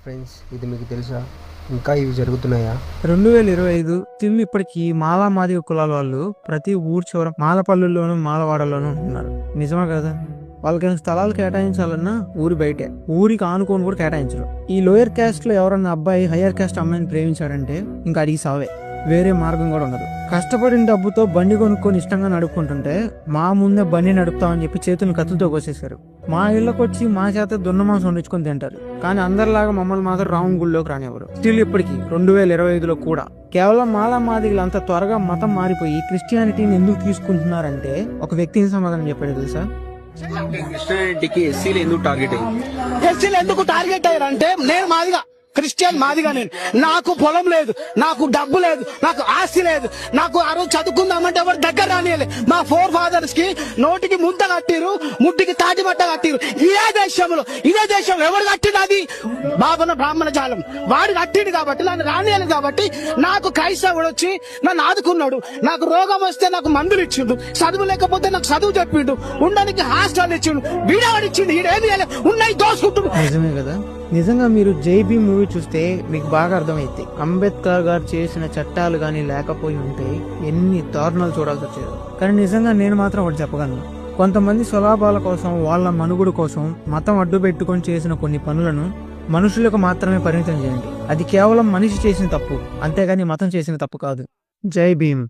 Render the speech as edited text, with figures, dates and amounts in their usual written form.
Friends, ఇది మీకు తెలుసా? ఇంకా ఇవి జరుగుతున్నాయా? 2025 తిల్లు ఇప్పటికీ మాలా మాదిగ కులాల వాళ్ళు ప్రతి ఊరు చివర మాలపల్లుల్లోనూ మాలవాడల్లోనూ ఉంటున్నారు. నిజమే కదా? వాళ్ళకి స్థలాలు కేటాయించాలన్నా ఊరి బయటే, ఊరికి ఆనుకోని కూడా కేటాయించరు. ఈ లోయర్ క్యాస్ట్ లో ఎవరన్నా అబ్బాయి హయ్యర్ క్యాస్ట్ అమ్మాయిని ప్రేమించాడంటే ఇంకా అడిగి సావే, వేరే మార్గం కూడా ఉండదు. కష్టపడిన డబ్బుతో బండి కొనుక్కొని ఇష్టంగా నడుపుకుంటుంటే మా ముందే బండి నడుపుతామని చెప్పి చేతులను కత్తులతో కోసేశారు. మా ఇళ్ళకి వచ్చి మా చేత దున్న మాంసం వండించుకొని తింటారు. కానీ అందరిలాగా మమ్మల్ని మాత్రం రామ్ గుళ్ళోకి రానివ్వరు. స్టిల్ ఇప్పటికి 2025లో కూడా కేవలం మాలా మాదిగలు అంత త్వరగా మతం మారిపోయి క్రిస్టియానిటీని ఎందుకు తీసుకుంటున్నారంటే ఒక వ్యక్తిని సమాధానం చెప్పాడు తెలుసా? క్రిస్టియానిటీకి ఎస్సీలు ఎందుకు టార్గెట్ అయ్యింది? ఎస్సీలు ఎందుకు టార్గెట్ అయ్యారంటే, నేను మాదిగా క్రిస్టియన్ మాదిగా, నేను నాకు పొలం లేదు, నాకు డబ్బు లేదు, నాకు ఆస్తి లేదు, నాకు ఆ రోజు చదువుకుందామంటే ఎవరు దగ్గర రానియలే. మా ఫోర్ ఫాదర్స్ కి నోటికి ముంత కట్టిరు, ముట్టికి తాటి బట్ట కట్టిరు. ఇదే దేశంలో ఎవరు కట్టినది? బాబన బ్రాహ్మణ జాలం వాడు కట్టిండు కాబట్టి నన్ను రానియాలి. కాబట్టి నాకు క్రైస్తవుడు వచ్చి నన్ను ఆదుకున్నాడు. నాకు రోగం వస్తే నాకు మందులు ఇచ్చిండు, చదువు లేకపోతే నాకు చదువు చెప్పిండు, ఉండడానికి హాస్టల్ ఇచ్చిండు, వీడవాడు ఇచ్చిండు. ఈడేమి ఉన్నాయి దోసుకుంటుండు. నిజమే కదా? నిజంగా మీరు జై భీమ్ మూవీ చూస్తే మీకు బాగా అర్థమైంది. అంబేద్కర్ గారు చేసిన చట్టాలు గానీ లేకపోయి ఉంటే ఎన్ని దారుణాలు చూడాల్సి వచ్చేది. కానీ నిజంగా నేను మాత్రం ఒకటి చెప్పగలను, కొంతమంది స్వలాభాల కోసం, వాళ్ళ మనుగుడు కోసం మతం అడ్డు పెట్టుకొని చేసిన కొన్ని పనులను మనుషులకు మాత్రమే పరిమితం చేయండి. అది కేవలం మనిషి చేసిన తప్పు, అంతేగాని మతం చేసిన తప్పు కాదు. జై భీమ్.